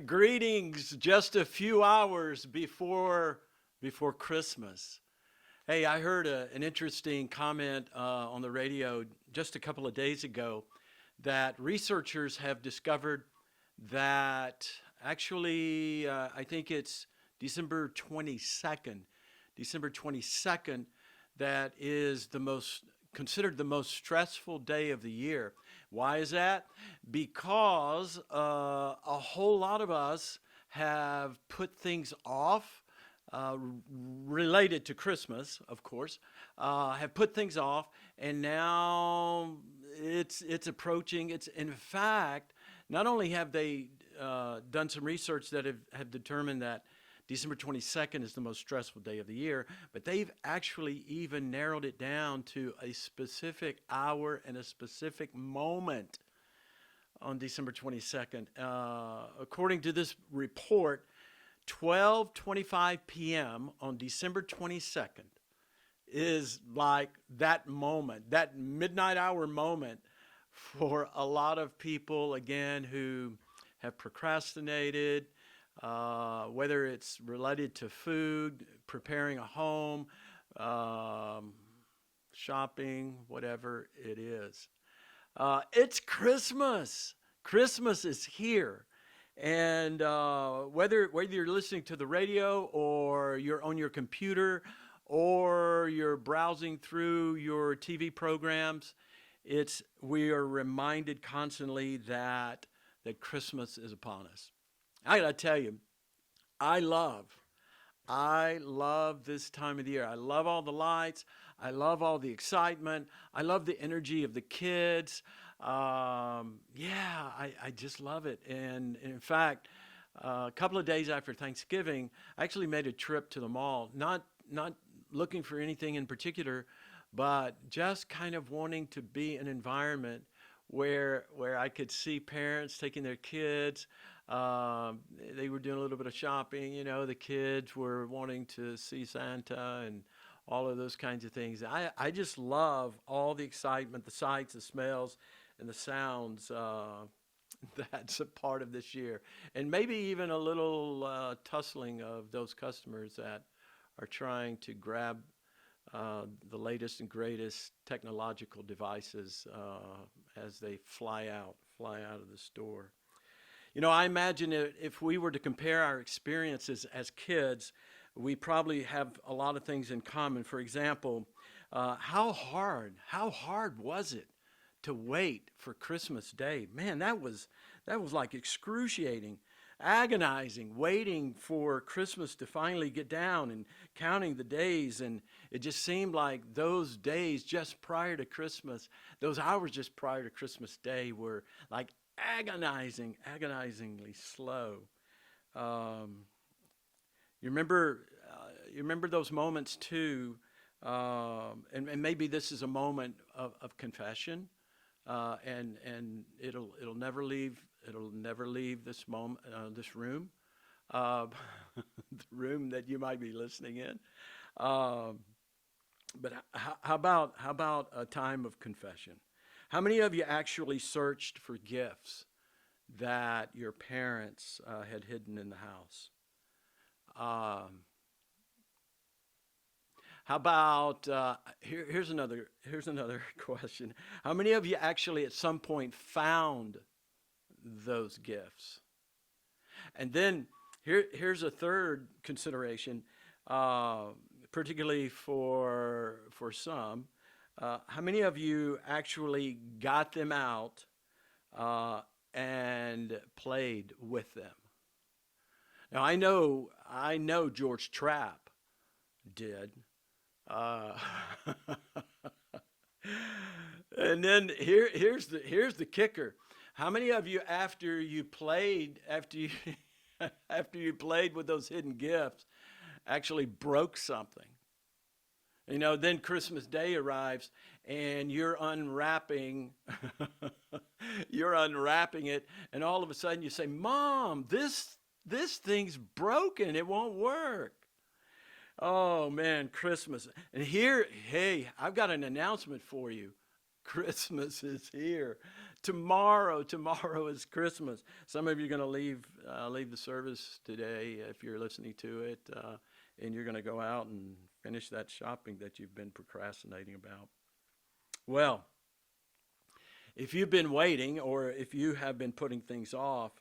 Greetings, just a few hours before Christmas. Hey, I heard an interesting comment on the radio just a couple of days ago that researchers have discovered that actually, I think it's December 22nd, December 22nd, that is the most considered the most stressful day of the year. Why is that? Because a whole lot of us have put things off uh, related to Christmas, of course, have put things off, and now it's approaching. It's in fact, not only have they done some research that have determined that December 22nd is the most stressful day of the year, but they've actually even narrowed it down to a specific hour and a specific moment on December 22nd. According to this report, 12:25 p.m. on December 22nd is like that moment, that midnight hour moment for a lot of people, again, who have procrastinated, whether it's related to food, preparing a home, um, shopping, whatever it is. It's Christmas. Christmas is here. And whether you're listening to the radio or you're on your computer or you're browsing through your TV programs, we are reminded constantly that Christmas is upon us. I gotta tell you, I love, I love this time of the year. I love all the lights. I love all the excitement. I love the energy of the kids. Yeah, I just love it. And in fact, a couple of days after Thanksgiving, I actually made a trip to the mall. Not looking for anything in particular, but just kind of wanting to be an environment where I could see parents taking their kids. They were doing a little bit of shopping. The kids were wanting to see Santa and all of those kinds of things. I just love all the excitement, the sights, the smells, and the sounds that's a part of this year. And maybe even a little tussling of those customers that are trying to grab the latest and greatest technological devices as they fly out of the store. I imagine if we were to compare our experiences as kids, we probably have a lot of things in common. For example, how hard was it to wait for Christmas Day? Man, that was like excruciating, agonizing, waiting for Christmas to finally get down and counting the days. And it just seemed like those days just prior to Christmas, those hours just prior to Christmas Day were like agonizingly slow. Um, you remember those moments too, and maybe this is a moment of confession, and it'll never leave this moment, this room, uh, the room that you might be listening in. Um, but how about a time of confession? How many of you actually searched for gifts that your parents had hidden in the house? Um, how about here's another question. How many of you actually at some point found those gifts? And then here's a third consideration, uh, particularly for some. How many of you actually got them out uh, and played with them? Now I know George Trapp did. Uh, and then here's the kicker. How many of you after you after you played with those hidden gifts actually broke something? Then Christmas Day arrives and you're unwrapping it, and all of a sudden you say, "Mom, this thing's broken. It won't work." Oh man, Christmas. And hey, I've got an announcement for you. Christmas is here. Tomorrow is Christmas. Some of you are going to leave the service today if you're listening to it, and you're going to go out and finish that shopping that you've been procrastinating about. Well, if you've been waiting, or if you have been putting things off,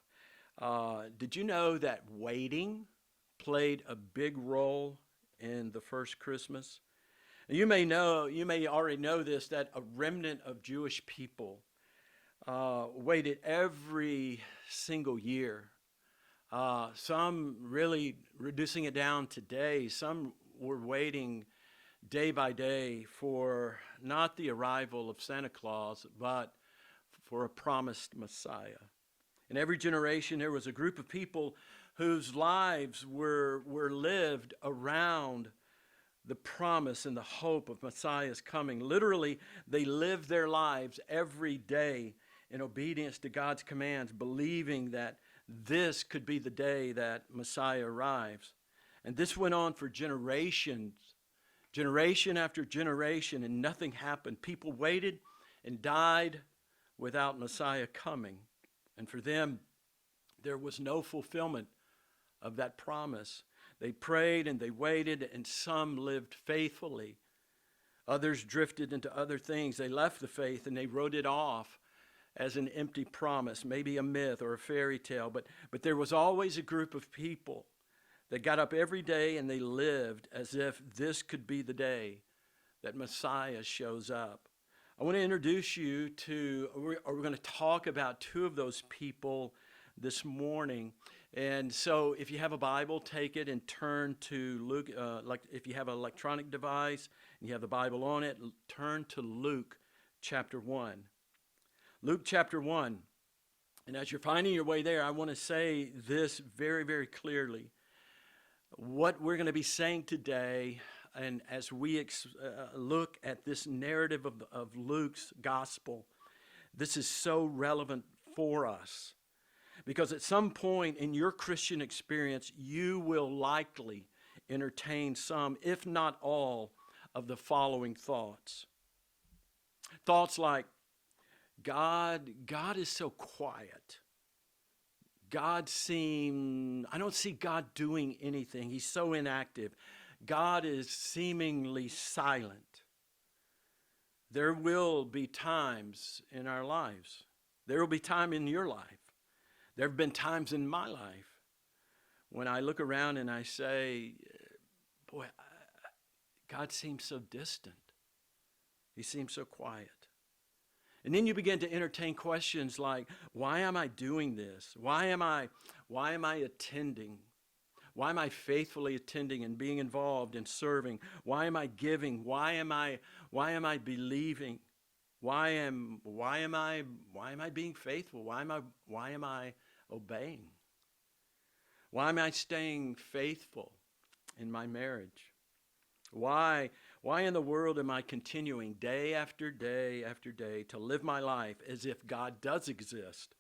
did you know that waiting played a big role in the first Christmas? You may already know this, that a remnant of Jewish people waited every single year. Some really reducing it down to days. Some were waiting day by day for not the arrival of Santa Claus, but for a promised Messiah. In every generation, there was a group of people whose lives were lived around the promise and the hope of Messiah's coming. Literally, they lived their lives every day in obedience to God's commands, believing that this could be the day that Messiah arrives. And this went on for generations, generation after generation, and nothing happened. People waited and died without Messiah coming. And for them, there was no fulfillment of that promise. They prayed and they waited, and some lived faithfully. Others drifted into other things. They left the faith and they wrote it off as an empty promise, maybe a myth or a fairy tale. But there was always a group of people that got up every day and they lived as if this could be the day that Messiah shows up. I want to introduce you to, we're going to talk about two of those people this morning. And so if you have a Bible, take it and turn to Luke. Like if you have an electronic device and you have the Bible on it, turn to Luke chapter 1. Luke chapter 1. And as you're finding your way there, I want to say this very, very clearly. What we're going to be saying today, and as we look at this narrative of Luke's gospel, this is so relevant for us. Because at some point in your Christian experience, you will likely entertain some, if not all, of the following thoughts. Thoughts like, God is so quiet. I don't see God doing anything. He's so inactive. God is seemingly silent. There will be times in our lives. There will be time in your life. There have been times in my life when I look around and I say, boy, God seems so distant. He seems so quiet. And then you begin to entertain questions like, why am I doing this? Why am I attending? Why am I faithfully attending and being involved in serving? Why am I giving? Why am I believing? Why am I being faithful? Why am I obeying? Why am I staying faithful in my marriage? Why in the world am I continuing day after day after day to live my life as if God does exist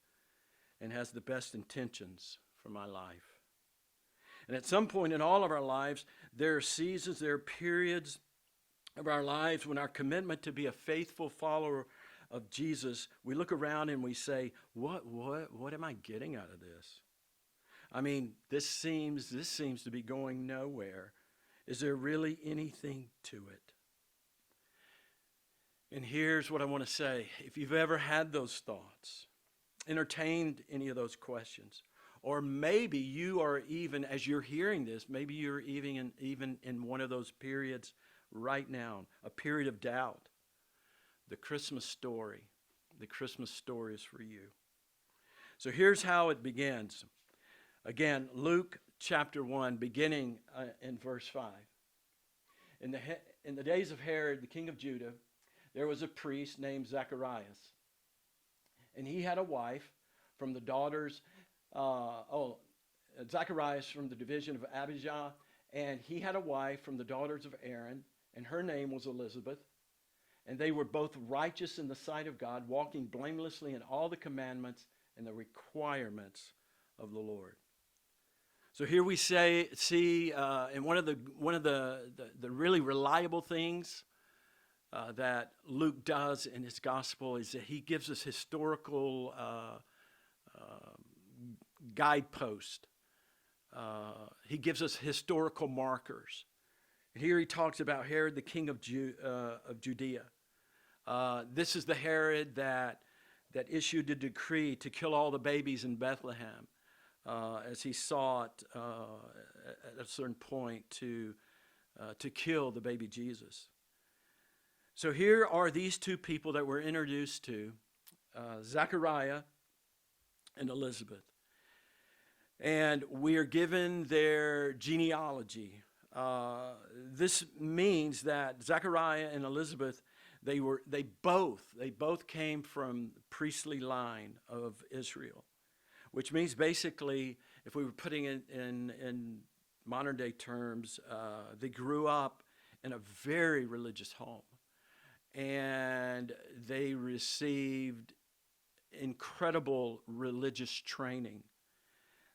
and has the best intentions for my life? And at some point in all of our lives, there are seasons, there are periods of our lives when our commitment to be a faithful follower of Jesus, we look around and we say, what am I getting out of this? I mean, this seems to be going nowhere. Is there really anything to it? And here's what I want to say. If you've ever had those thoughts, entertained any of those questions, or maybe you are even, as you're hearing this, maybe you're even in one of those periods right now, a period of doubt. The Christmas story is for you. So here's how it begins. Again, Luke chapter 1, beginning in verse 5. In the days of Herod, the king of Judah, there was a priest named Zacharias. And he had a wife from the daughters, Zacharias from the division of Abijah. And he had a wife from the daughters of Aaron, and her name was Elizabeth. And they were both righteous in the sight of God, walking blamelessly in all the commandments and the requirements of the Lord. So here we see, and one of the really reliable things that Luke does in his gospel is that he gives us historical guideposts. He gives us historical markers. And here he talks about Herod, the king of Judea. This is the Herod that issued a decree to kill all the babies in Bethlehem, as he sought at a certain point to kill the baby Jesus. So here are these two people that we're introduced to, Zechariah and Elizabeth. And we are given their genealogy. This means that Zechariah and Elizabeth, they both came from the priestly line of Israel, which means basically, if we were putting it in modern day terms, they grew up in a very religious home, and they received incredible religious training.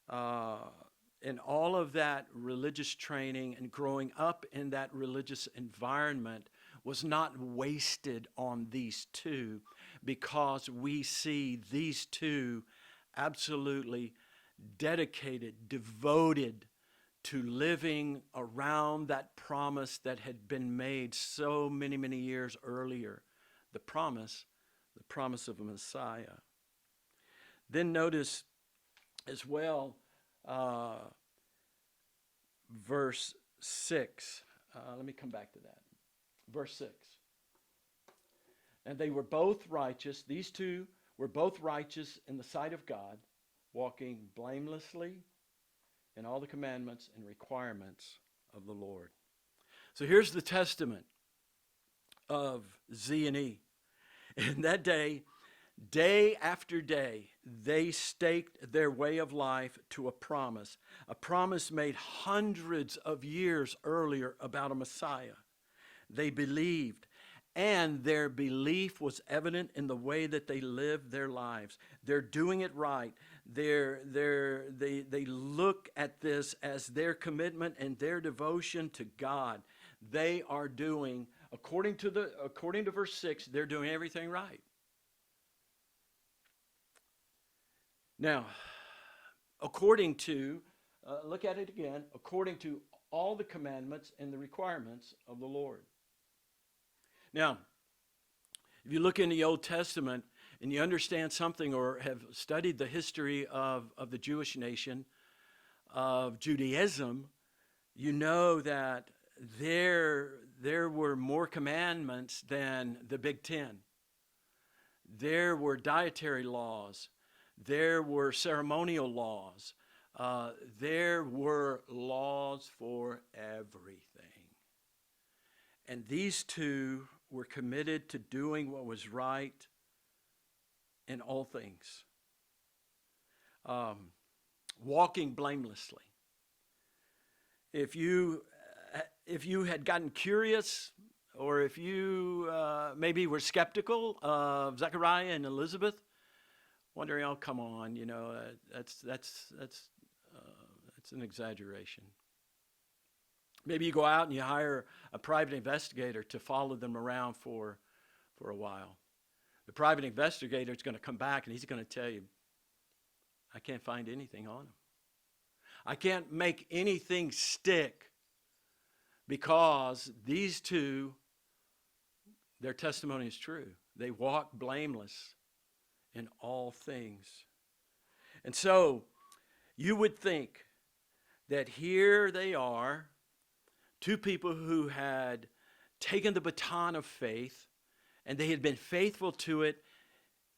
And all of that religious training and growing up in that religious environment was not wasted on these two, because we see these two absolutely dedicated, devoted to living around that promise that had been made so many, many years earlier, the promise of a Messiah. Then notice as well, verse 6. Let me come back to that. Verse 6. And they were both righteous. These two were both righteous in the sight of God, walking blamelessly in all the commandments and requirements of the Lord. So here's the testament of Z and E. In that day, day after day, they staked their way of life to a promise made hundreds of years earlier about a Messiah. They believed, and their belief was evident in the way that they lived their lives. They're doing it right. They look at this as their commitment and their devotion to God. They are doing, according to verse 6, they're doing everything right. Now, according to, look at it again, according to all the commandments and the requirements of the Lord. Now, if you look in the Old Testament and you understand something or have studied the history of the Jewish nation, of Judaism, you know that there were more commandments than the Big Ten. There were dietary laws. There were ceremonial laws. There were laws for everything. And these two were committed to doing what was right in all things. Walking blamelessly. If you had gotten curious, or if you maybe were skeptical of Zechariah and Elizabeth, wondering, oh, come on, that's an exaggeration. Maybe you go out and you hire a private investigator to follow them around for a while. The private investigator is going to come back and he's going to tell you, I can't find anything on them. I can't make anything stick, because these two, their testimony is true. They walk blameless in all things. And so you would think that here they are, two people who had taken the baton of faith, and they had been faithful to it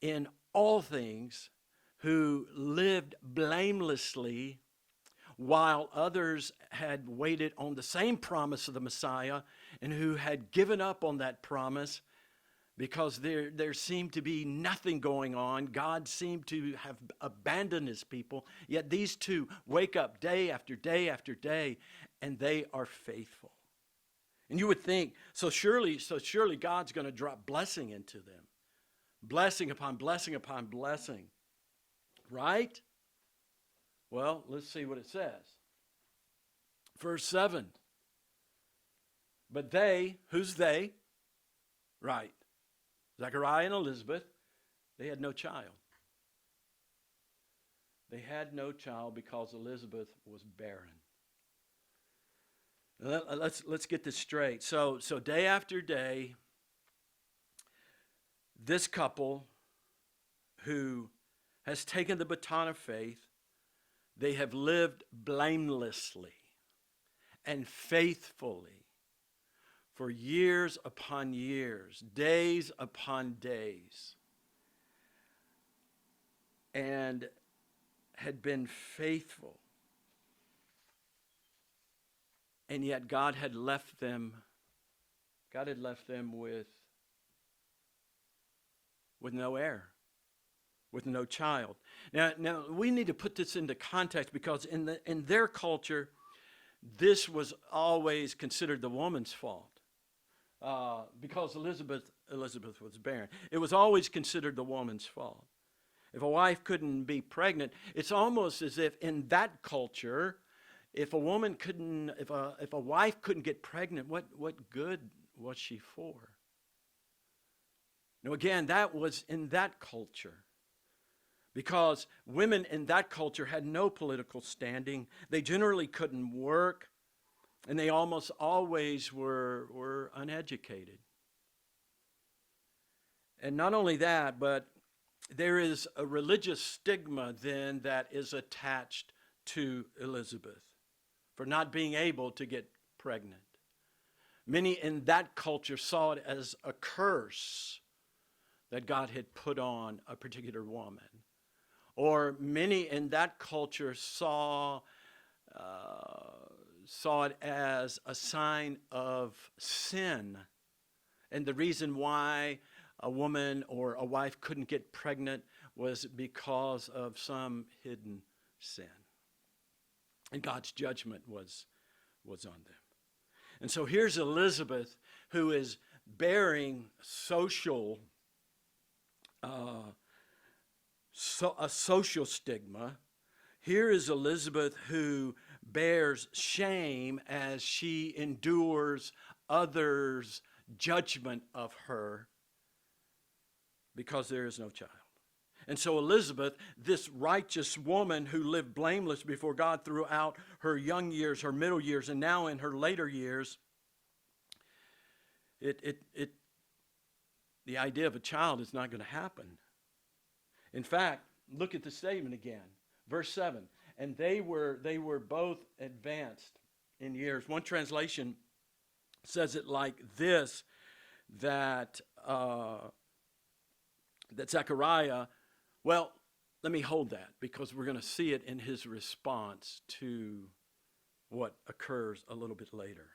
in all things, who lived blamelessly, while others had waited on the same promise of the Messiah and who had given up on that promise because there seemed to be nothing going on. God seemed to have abandoned his people. Yet these two wake up day after day after day, and they are faithful. And you would think, so surely God's going to drop blessing into them. Blessing upon blessing upon blessing. Right? Well, let's see what it says. Verse 7. But they, who's they? Right. Zechariah and Elizabeth, they had no child. They had no child because Elizabeth was barren. Let's get this straight. So day after day, this couple who has taken the baton of faith, they have lived blamelessly and faithfully for years upon years, days upon days, and had been faithful. And yet God had left them with no heir, with no child. Now we need to put this into context, because in their culture, this was always considered the woman's fault. Because Elizabeth was barren. It was always considered the woman's fault. If a wife couldn't be pregnant, it's almost as if in that culture, if a wife couldn't get pregnant, what good was she for? Now again, that was in that culture, because women in that culture had no political standing. They generally couldn't work, and they almost always were uneducated. And not only that, but there is a religious stigma then that is attached to Elizabeth for not being able to get pregnant. Many in that culture saw it as a curse that God had put on a particular woman. Or many in that culture saw it as a sign of sin. And the reason why a woman or a wife couldn't get pregnant was because of some hidden sin. And God's judgment was on them. And so here's Elizabeth, who is bearing a social stigma. Here is Elizabeth who bears shame as she endures others' judgment of her because there is no child. And so Elizabeth, this righteous woman who lived blameless before God throughout her young years, her middle years, and now in her later years, the idea of a child is not going to happen. In fact, look at the statement again. Verse 7. And they were both advanced in years. One translation says it like this, that Zechariah, well, let me hold that, because we're going to see it in his response to what occurs a little bit later.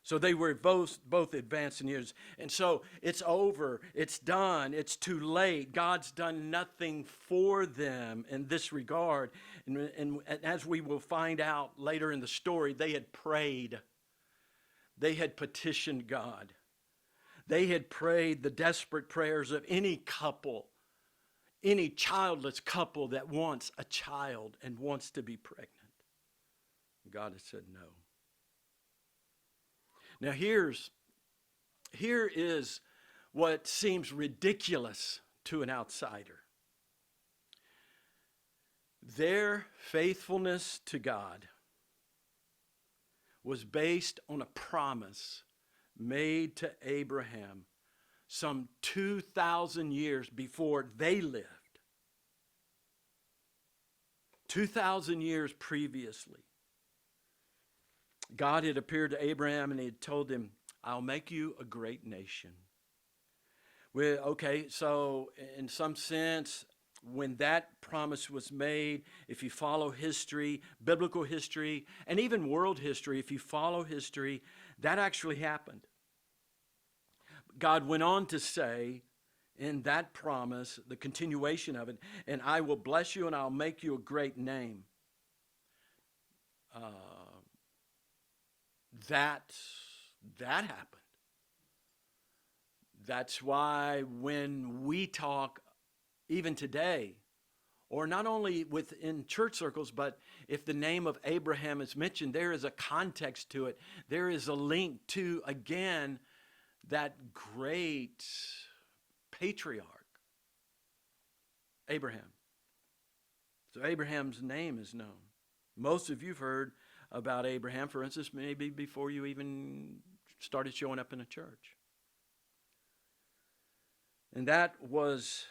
So they were both advanced in years. And so it's over. It's done. It's too late. God's done nothing for them in this regard. And as we will find out later in the story, they had prayed. They had petitioned God. They had prayed the desperate prayers of any couple, any childless couple that wants a child and wants to be pregnant. God has said no. Now here is what seems ridiculous to an outsider. Their faithfulness to God was based on a promise made to Abraham some 2,000 years before they lived. 2,000 years previously. God had appeared to Abraham and he had told him, I'll make you a great nation. Well, okay, so in some sense, when that promise was made, if you follow history, biblical history, and even world history, if you follow history, that actually happened. God went on to say in that promise, the continuation of it, and I will bless you and I'll make you a great name. That happened. That's why when we talk, even today, or not only within church circles, but if the name of Abraham is mentioned, there is a context to it. There is a link to, again, that great patriarch, Abraham. So Abraham's name is known. Most of you've heard about Abraham, for instance, maybe before you even started showing up in a church. And that was,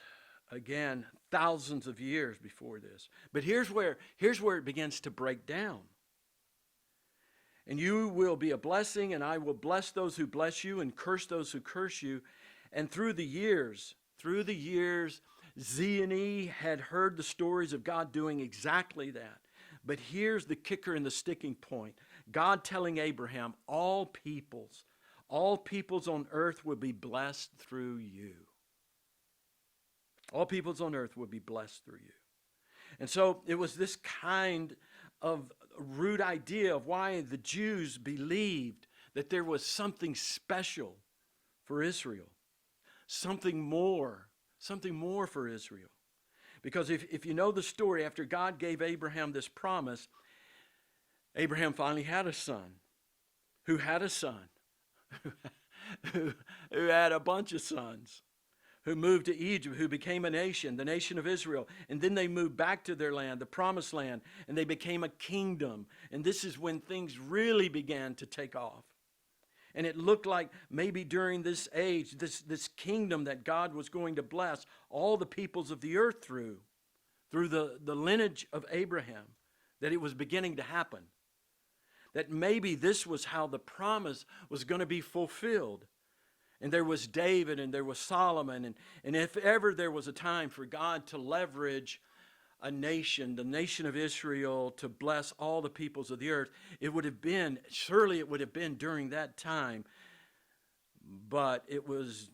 again, thousands of years before this. But here's where it begins to break down. And you will be a blessing, and I will bless those who bless you and curse those who curse you. And through the years, Z and E had heard the stories of God doing exactly that. But here's the kicker and the sticking point. God telling Abraham, all peoples on earth will be blessed through you. All peoples on earth will be blessed through you. And so it was this kind of root idea of why the Jews believed that there was something special for Israel. Something more for Israel. Because if you know the story, after God gave Abraham this promise, Abraham finally had a son who had a son who had a bunch of sons, who moved to Egypt, who became a nation, the nation of Israel. And then they moved back to their land, the promised land, and they became a kingdom. And this is when things really began to take off. And it looked like maybe during this age, this kingdom that God was going to bless all the peoples of the earth through the lineage of Abraham, that it was beginning to happen. That maybe this was how the promise was going to be fulfilled. And there was David and there was Solomon. And if ever there was a time for God to leverage a nation, the nation of Israel, to bless all the peoples of the earth, surely it would have been during that time. But it was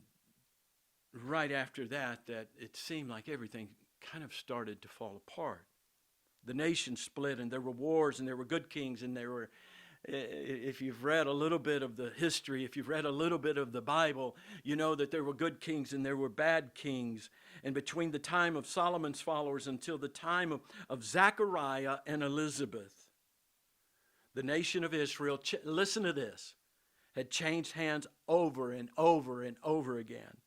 right after that it seemed like everything kind of started to fall apart. The nation split, and there were wars, and there were good kings, and there were, if you've read a little bit of the history, if you've read a little bit of the Bible, you know that there were good kings and there were bad kings. And between the time of Solomon's followers until the time of Zechariah and Elizabeth, the nation of Israel, listen to this, had changed hands over and over and over again.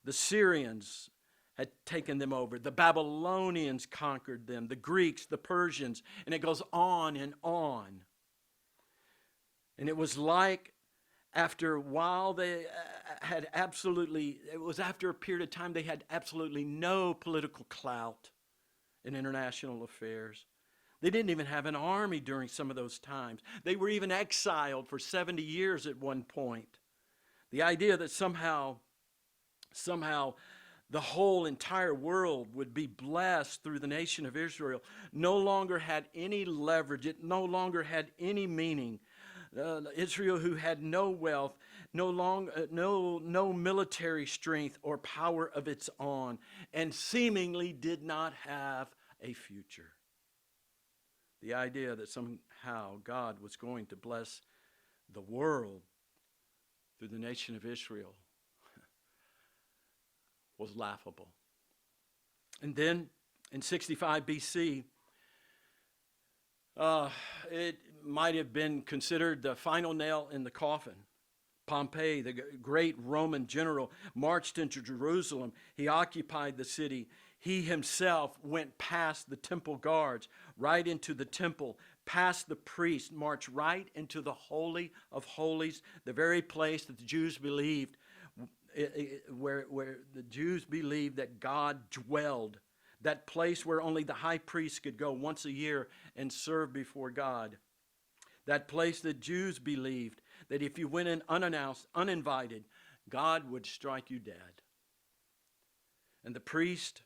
The Syrians had taken them over. The Babylonians conquered them. The Greeks, the Persians, and it goes on and on. And it was like after a while it was after a period of time they had absolutely no political clout in international affairs. They didn't even have an army during some of those times. They were even exiled for 70 years at one point. The idea that somehow the whole entire world would be blessed through the nation of Israel no longer had any leverage. It no longer had any meaning. Israel, who had no wealth, no military strength or power of its own, and seemingly did not have a future. The idea that somehow God was going to bless the world through the nation of Israel was laughable. And then in 65 BC, it might have been considered the final nail in the coffin. Pompey, the great Roman general, marched into Jerusalem. He occupied the city. He himself went past the temple guards, right into the temple, past the priest, marched right into the Holy of Holies, the very place that the Jews believed, where the Jews believed that God dwelled. That place where only the high priest could go once a year and serve before God. That place that Jews believed that if you went in unannounced, uninvited, God would strike you dead. And the priest,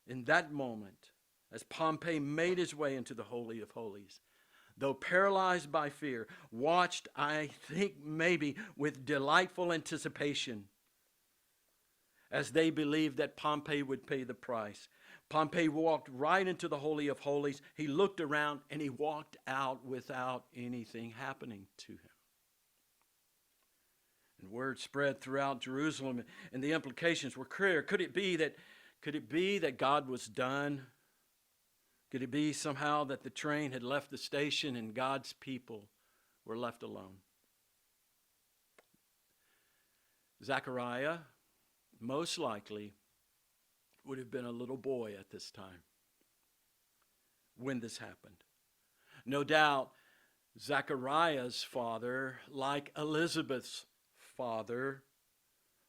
in that moment, as Pompey made his way into the Holy of Holies, though paralyzed by fear, watched, I think maybe with delightful anticipation, as they believed that Pompey would pay the price. Pompey walked right into the Holy of Holies. He looked around and he walked out without anything happening to him. And word spread throughout Jerusalem, and the implications were clear. Could it be that God was done? Could it be somehow that the train had left the station and God's people were left alone? Zechariah, most likely, would have been a little boy at this time when this happened. No doubt, Zechariah's father, like Elizabeth's father,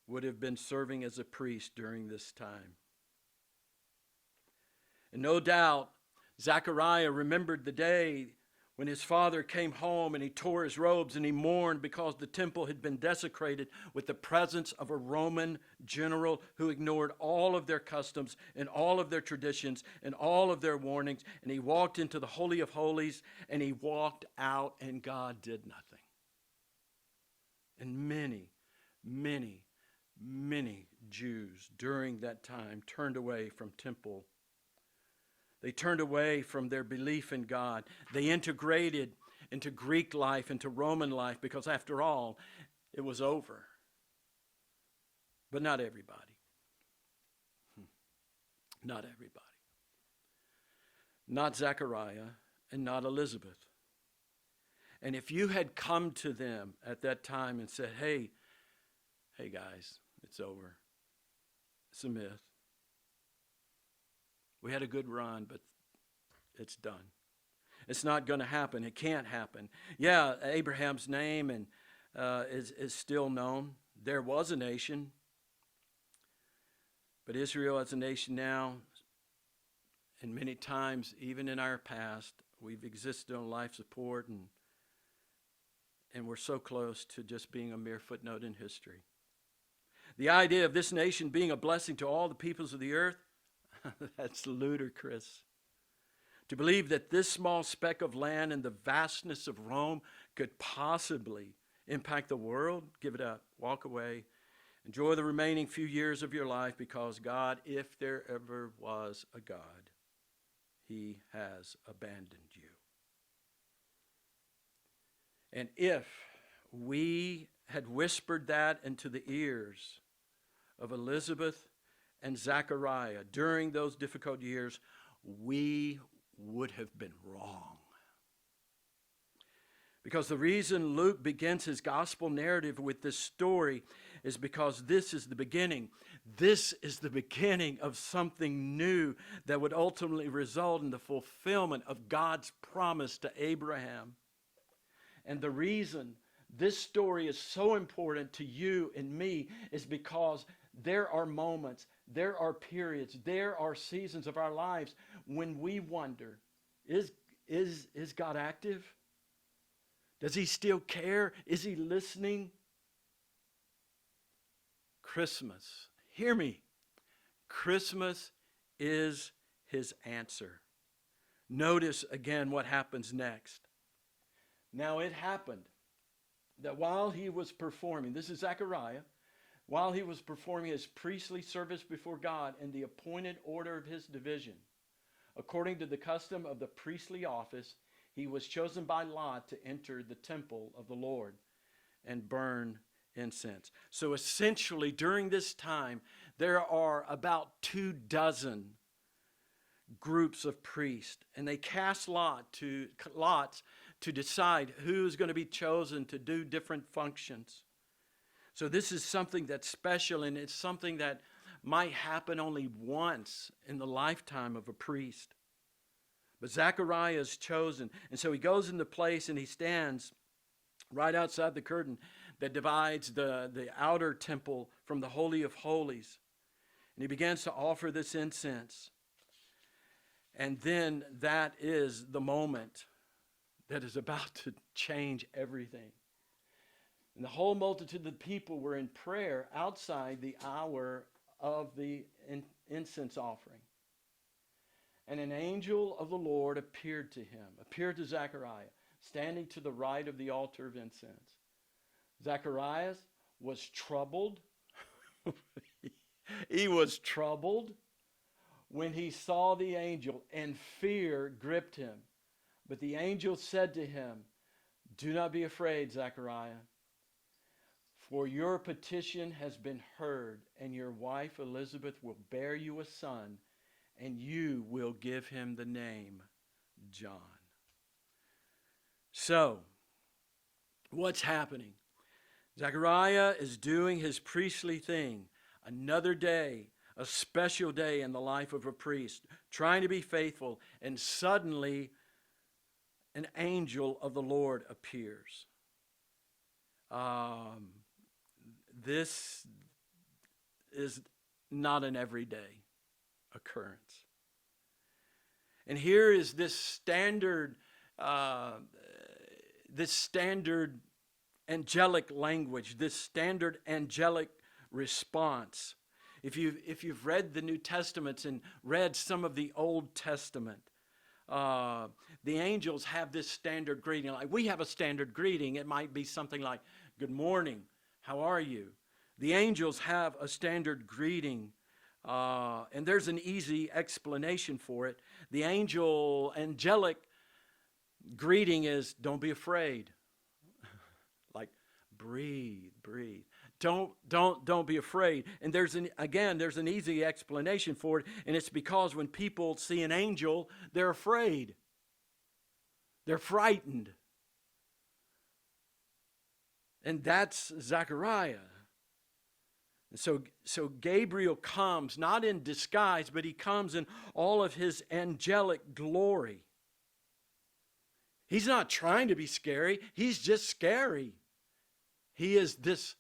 would have been serving as a priest during this time. And no doubt, Zechariah remembered the day when his father came home and he tore his robes and he mourned because the temple had been desecrated with the presence of a Roman general who ignored all of their customs and all of their traditions and all of their warnings. And he walked into the Holy of Holies and he walked out and God did nothing. And many, many, many Jews during that time turned away from temple. They turned away from their belief in God. They integrated into Greek life, into Roman life, because after all, it was over. But not everybody. Not everybody. Not Zechariah and not Elizabeth. And if you had come to them at that time and said, hey guys, it's over. It's a myth. We had a good run, but it's done. It's not going to happen. It can't happen. Yeah, Abraham's name is still known. There was a nation, but Israel as a nation now, and many times, even in our past, we've existed on life support, and we're so close to just being a mere footnote in history. The idea of this nation being a blessing to all the peoples of the earth, that's ludicrous. To believe that this small speck of land and the vastness of Rome could possibly impact the world, give it up, walk away, enjoy the remaining few years of your life, because God, if there ever was a God, He has abandoned you. And if we had whispered that into the ears of Elizabeth and Zechariah during those difficult years, we would have been wrong. Because the reason Luke begins his gospel narrative with this story is because this is the beginning. This is the beginning of something new that would ultimately result in the fulfillment of God's promise to Abraham. And the reason this story is so important to you and me is because there are moments, there are periods, there are seasons of our lives when we wonder, is God active? Does He still care? Is He listening? Christmas, hear me, Christmas is His answer. Notice again what happens next. Now it happened that while he was performing, this is Zechariah, while he was performing his priestly service before God in the appointed order of his division, according to the custom of the priestly office, he was chosen by lot to enter the temple of the Lord and burn incense. So essentially, during this time, there are about 24 groups of priests, and they cast lots to decide who's going to be chosen to do different functions. So this is something that's special, and it's something that might happen only once in the lifetime of a priest. But Zechariah is chosen, and so he goes into place and he stands right outside the curtain that divides the outer temple from the Holy of Holies. And he begins to offer this incense. And then that is the moment that is about to change everything. And the whole multitude of the people were in prayer outside the hour of the incense offering. And an angel of the Lord appeared to Zechariah, standing to the right of the altar of incense. Zacharias was troubled. He was troubled when he saw the angel, and fear gripped him. But the angel said to him, "Do not be afraid, Zechariah, for your petition has been heard, and your wife Elizabeth will bear you a son, and you will give him the name John." So, what's happening? Zechariah is doing his priestly thing. Another day, a special day in the life of a priest, trying to be faithful, and suddenly an angel of the Lord appears. This is not an everyday occurrence. And here is this standard angelic language, this standard angelic response. If you've read the New Testaments and read some of the Old Testament, the angels have this standard greeting. Like we have a standard greeting. It might be something like, "Good morning, how are you?" The angels have a standard greeting, and there's an easy explanation for it. The angelic greeting is, "Don't be afraid." Like, breathe. Don't be afraid. And there's an easy explanation for it, and it's because when people see an angel, they're afraid. They're frightened. And that's Zechariah. And so Gabriel comes, not in disguise, but he comes in all of his angelic glory. He's not trying to be scary. He's just scary. He is this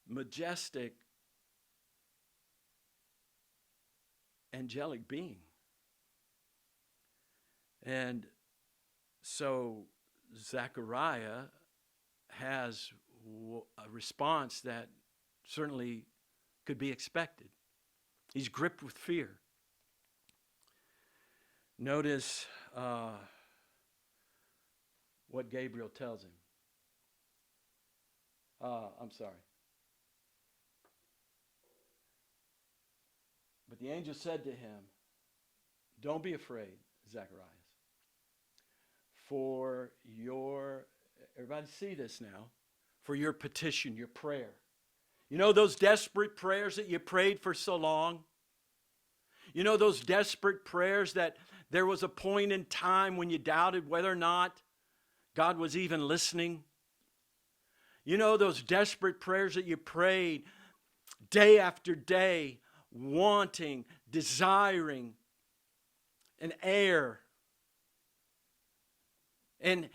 majestic, angelic being. And so Zechariah has a response that certainly could be expected. He's gripped with fear. Notice what Gabriel tells him. I'm sorry. But the angel said to him, "Don't be afraid, Zacharias, for your," everybody see this now, "for your petition, your prayer." You know those desperate prayers that you prayed for so long? You know those desperate prayers that there was a point in time when you doubted whether or not God was even listening? You know those desperate prayers that you prayed day after day, wanting, desiring an heir. And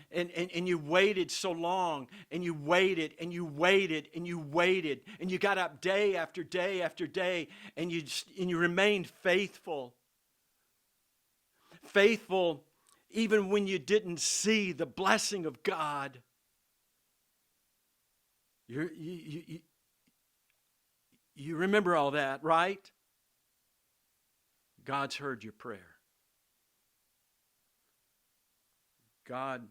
you waited so long, and you waited, and you waited, and you waited, and you got up day after day after day, and you remained faithful. Faithful even when you didn't see the blessing of God. You remember all that, right? God's heard your prayer. God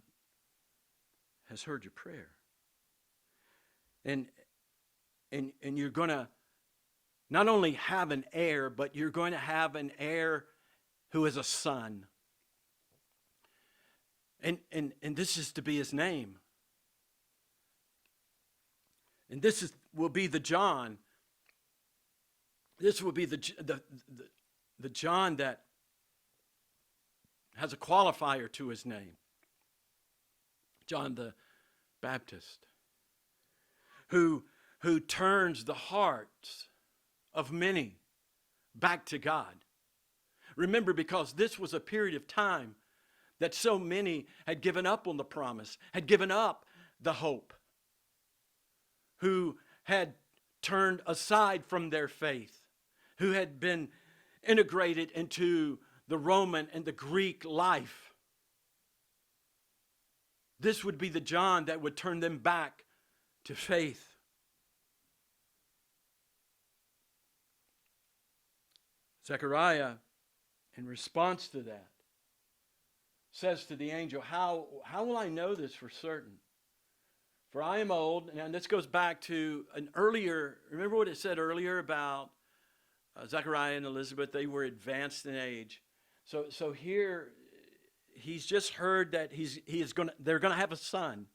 has heard your prayer. And you're going to not only have an heir, but you're going to have an heir who is a son. And this is to be his name. And this will be the John. This will be the John that has a qualifier to his name. John the Baptist, who turns the hearts of many back to God. Remember, because this was a period of time that so many had given up on the promise, had given up the hope, who had turned aside from their faith, who had been integrated into the Roman and the Greek life. This would be the John that would turn them back to faith. Zechariah, in response to that, says to the angel, how will I know this for certain? For I am old, and this goes back to an earlier, remember what it said earlier about Zechariah and Elizabeth? They were advanced in age. So here, he's just heard that they're going to have a son.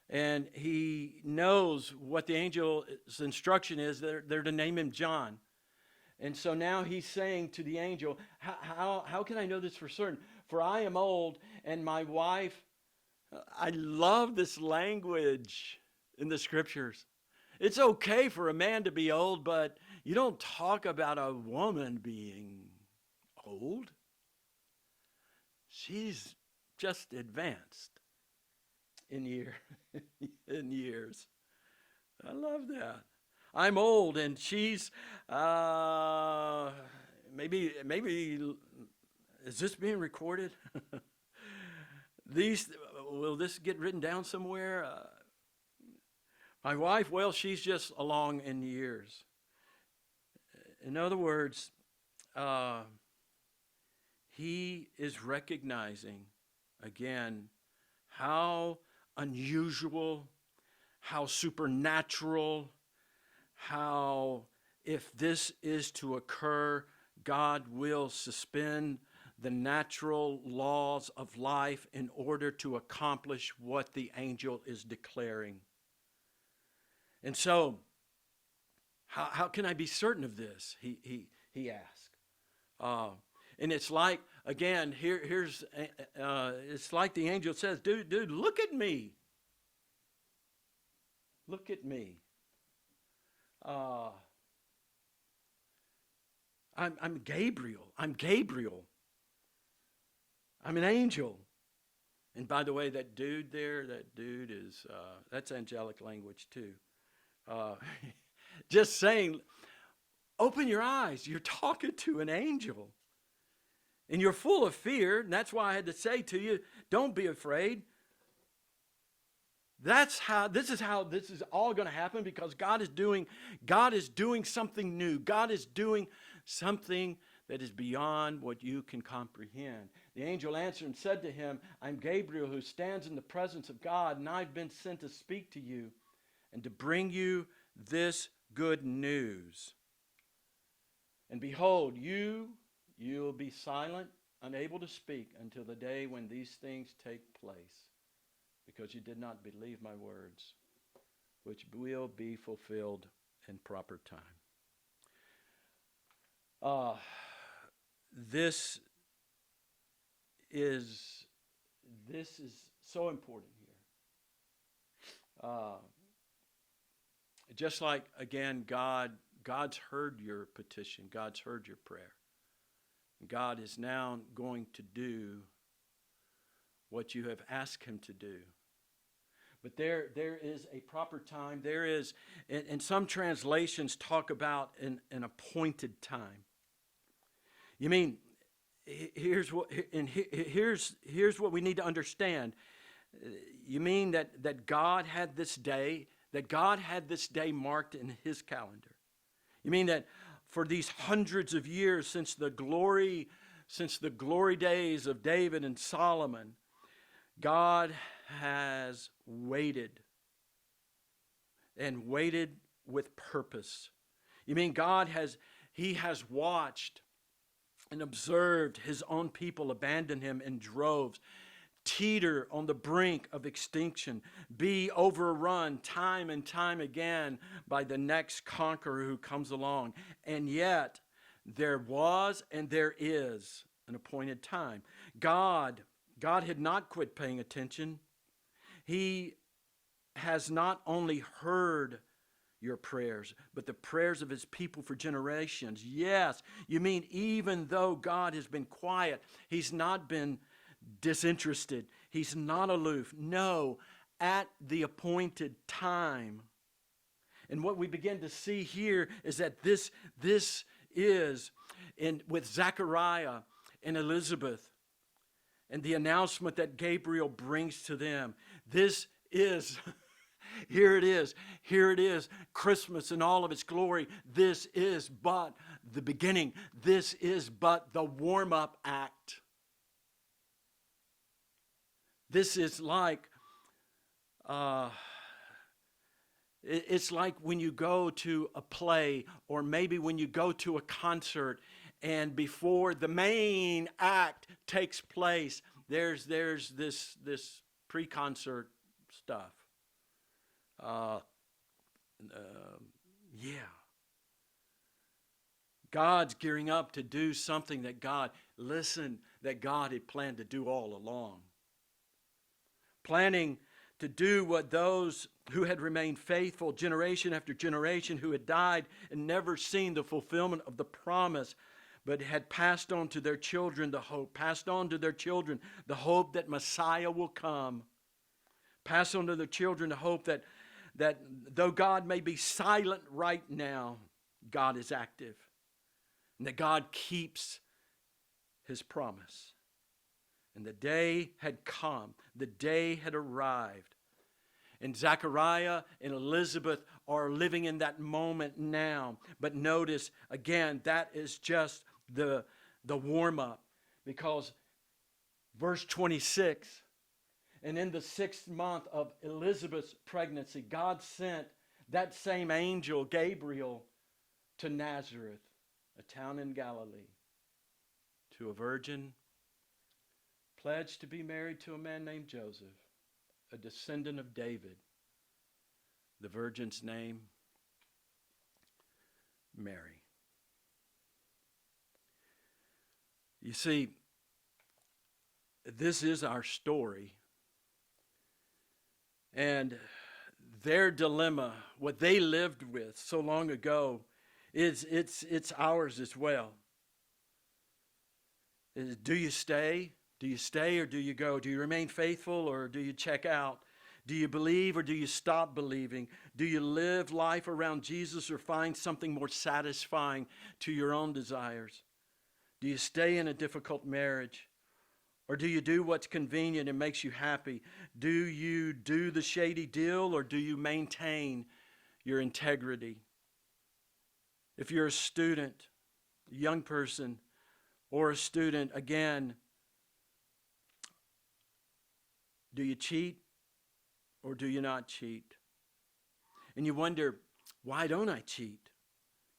And he knows what the angel's instruction is. They're to name him John. And so now he's saying to the angel, how can I know this for certain? For I am old, and my wife, I love this language. in the scriptures. It's okay for a man to be old, but you don't talk about a woman being old. She's just advanced in years. I love that. I'm old, and she's maybe. Is this being recorded? Will this get written down somewhere? My wife, well, she's just along in years. In other words, he is recognizing, again, how unusual, how supernatural, how if this is to occur, God will suspend the natural laws of life in order to accomplish what the angel is declaring. And so, how can I be certain of this? He asked. And it's like, again, it's like the angel says, dude, look at me. Look at me. I'm Gabriel. I'm an angel. And by the way, that dude is, that's angelic language too. Just saying, open your eyes. You're talking to an angel. And you're full of fear, and that's why I had to say to you, don't be afraid. This is all going to happen, because God is doing something new. God is doing something that is beyond what you can comprehend. The angel answered and said to him, I'm Gabriel, who stands in the presence of God, and I've been sent to speak to you and to bring you this good news. And behold, you'll be silent, unable to speak until the day when these things take place, because you did not believe my words, which will be fulfilled in proper time. This is so important here. Just like, again, God's heard your petition. God's heard your prayer. God is now going to do what you have asked him to do. But there is a proper time. There is, and some translations talk about an appointed time. You mean, here's what we need to understand. You mean that God had this day marked in his calendar. You mean that for these hundreds of years since the glory days of David and Solomon, God has waited, and waited with purpose. You mean he has watched and observed his own people abandon him in droves, teeter on the brink of extinction, be overrun time and time again by the next conqueror who comes along. And yet, there was and there is an appointed time. God had not quit paying attention. He has not only heard your prayers, but the prayers of his people for generations. Yes, you mean even though God has been quiet, he's not been disinterested. He's not aloof. No, at the appointed time. And what we begin to see here is that this is with Zechariah and Elizabeth and the announcement that Gabriel brings to them. This is here it is, Christmas in all of its glory. This is but the beginning. This is but the warm-up act. This is like, it's like when you go to a play, or maybe when you go to a concert, and before the main act takes place, there's this pre-concert stuff. God's gearing up to do something that God had planned to do all along. Planning to do what those who had remained faithful generation after generation, who had died and never seen the fulfillment of the promise, but had passed on to their children the hope, passed on to their children the hope that Messiah will come, pass on to their children the hope that though God may be silent right now, God is active, and that God keeps his promise. And the day had come, the day had arrived. And Zechariah and Elizabeth are living in that moment now. But notice, again, that is just the warm-up. Because verse 26, and in the 6th month of Elizabeth's pregnancy, God sent that same angel, Gabriel, to Nazareth, a town in Galilee, to a virgin pledged to be married to a man named Joseph, a descendant of David. The virgin's name, Mary. You see, this is our story. And their dilemma, what they lived with so long ago, it's ours as well. Do you stay? Do you stay or do you go? Do you remain faithful or do you check out? Do you believe or do you stop believing? Do you live life around Jesus or find something more satisfying to your own desires? Do you stay in a difficult marriage? Or do you do what's convenient and makes you happy? Do you do the shady deal or do you maintain your integrity? If you're a student, a young person, or a student, again, do you cheat or do you not cheat? And you wonder, why don't I cheat?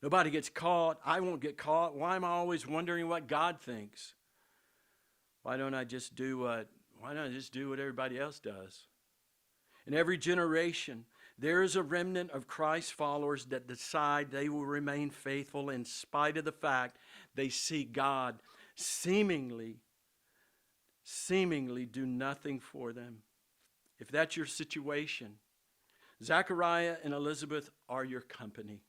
Nobody gets caught. I won't get caught. Why am I always wondering what God thinks? Why don't I just do what everybody else does? In every generation, there is a remnant of Christ followers that decide they will remain faithful in spite of the fact they see God seemingly do nothing for them. If that's your situation, Zechariah and Elizabeth are your company.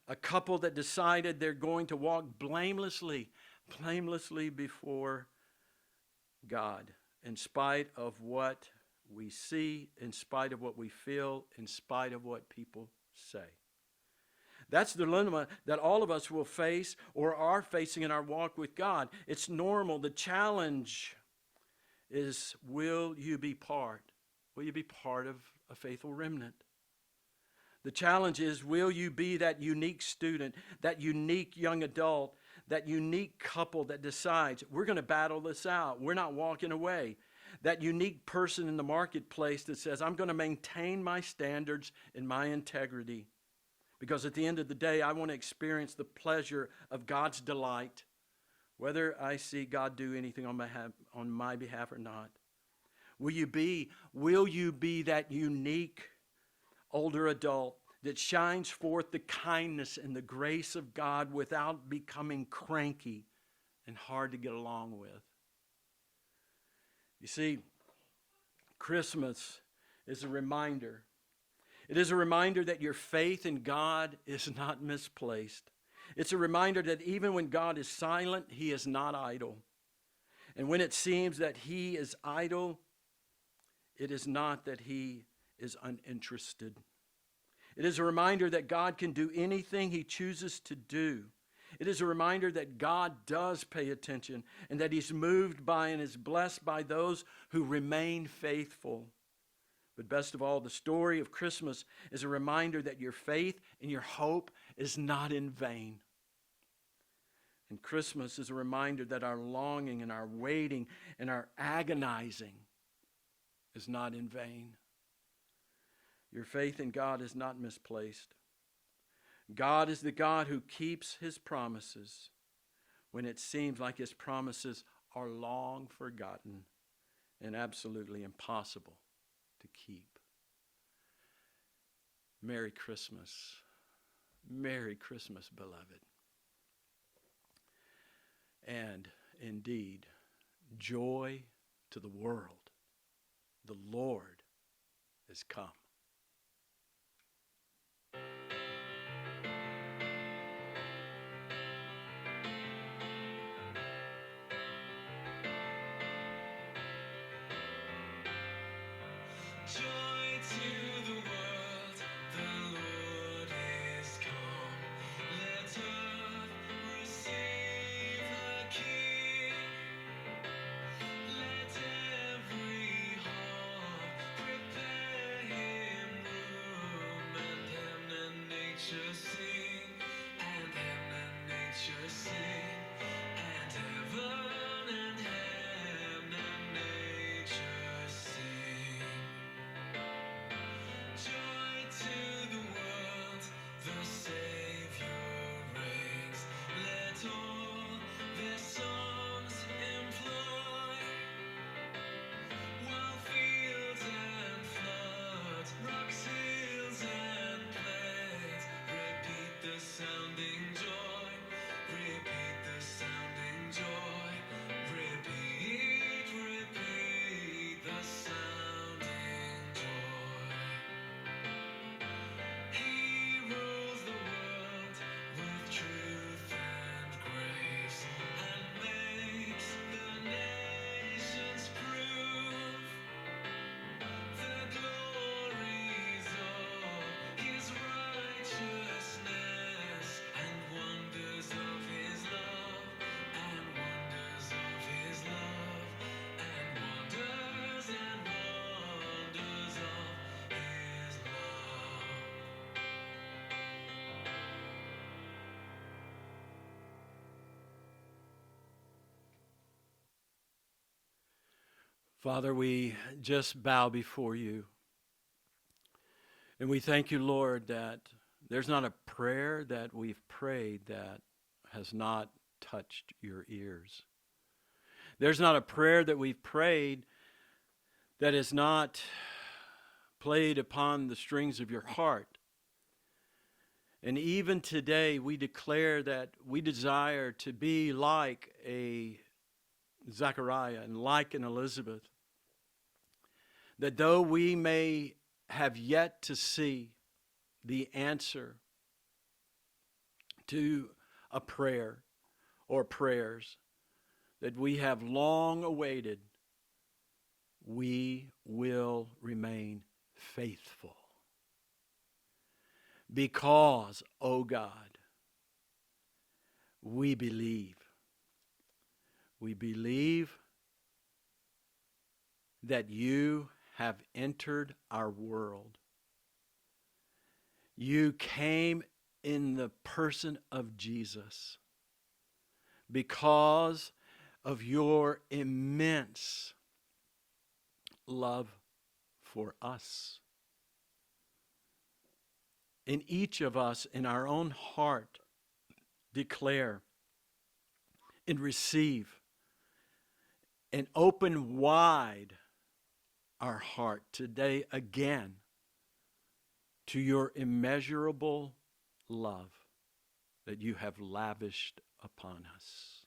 A couple that decided they're going to walk blamelessly before God, in spite of what we see, in spite of what we feel, in spite of what people say. That's the dilemma that all of us will face or are facing in our walk with God. It's normal. The challenge is, will you be part? Will you be part of a faithful remnant? The challenge is, will you be that unique student, that unique young adult, that unique couple that decides, we're going to battle this out. We're not walking away. That unique person in the marketplace that says, I'm going to maintain my standards and my integrity. Because at the end of the day, I want to experience the pleasure of God's delight, whether I see God do anything on my behalf or not. Will you be that unique older adult that shines forth the kindness and the grace of God without becoming cranky and hard to get along with? You see, Christmas is a reminder. It is a reminder that your faith in God is not misplaced. It's a reminder that even when God is silent, He is not idle. And when it seems that He is idle, it is not that He is uninterested. It is a reminder that God can do anything He chooses to do. It is a reminder that God does pay attention and that He's moved by and is blessed by those who remain faithful. But best of all, the story of Christmas is a reminder that your faith and your hope is not in vain. And Christmas is a reminder that our longing and our waiting and our agonizing is not in vain. Your faith in God is not misplaced. God is the God who keeps His promises when it seems like His promises are long forgotten and absolutely impossible to keep. Merry Christmas. Merry Christmas, beloved. And indeed, joy to the world. The Lord is come. Joy to the world, the Lord is come. Let earth receive her King. Let every heart prepare him room, and heaven and nature sing, and heaven and nature sing, and heaven and nature sing. Joy to the world, the Savior reigns. Let all their songs employ, while fields and floods, rocks, hills and plains, repeat the sounding joy, repeat the sounding joy, repeat, repeat the sounding joy. He rules the world with truth and grace, and makes the nations prove the glories of his righteousness, and wonders of his love, and wonders of his love, and wonders of his love. Father, we just bow before you. And we thank you, Lord, that there's not a prayer that we've prayed that has not touched your ears. There's not a prayer that we've prayed that has not played upon the strings of your heart. And even today, we declare that we desire to be like a Zechariah and like an Elizabeth, that though we may have yet to see the answer to a prayer or prayers that we have long awaited, we will remain faithful. Because, O God, we believe. We believe that you have entered our world. You came in the person of Jesus because of your immense love for us. And each of us in our own heart declare and receive and open wide our heart today again to your immeasurable love that you have lavished upon us.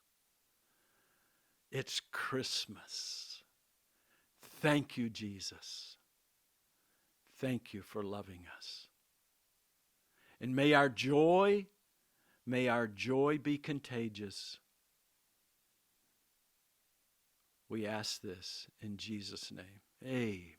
It's Christmas. Thank you, Jesus. Thank you for loving us. And may our joy be contagious. We ask this in Jesus' name. Amen.